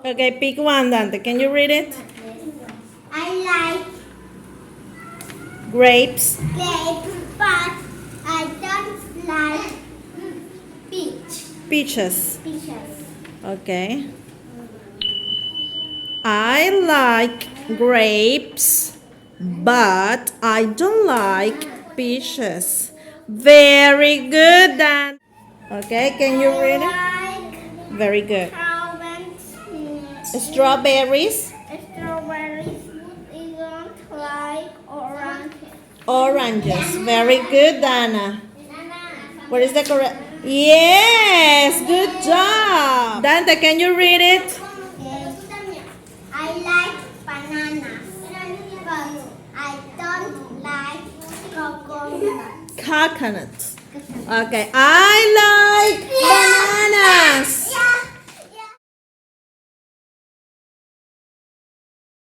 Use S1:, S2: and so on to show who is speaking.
S1: Okay, pick one, Dante. Can you read it?
S2: I like
S1: Grapes.
S2: grapes, but I don't like
S1: Peaches.
S2: peaches.
S1: Okay. I like grapes, but I don't like peaches. Very good, Dan. Okay, can you read it?
S2: I
S1: Very good.
S2: like
S1: Strawberries.
S2: strawberries. I don't like oranges.
S1: Oranges. Very good, Dana. What is the correct? Yes, good job. Dante, can you read it?
S2: I like bananas, but I don't like coconuts.
S1: Coconuts. Okay, I like bananas,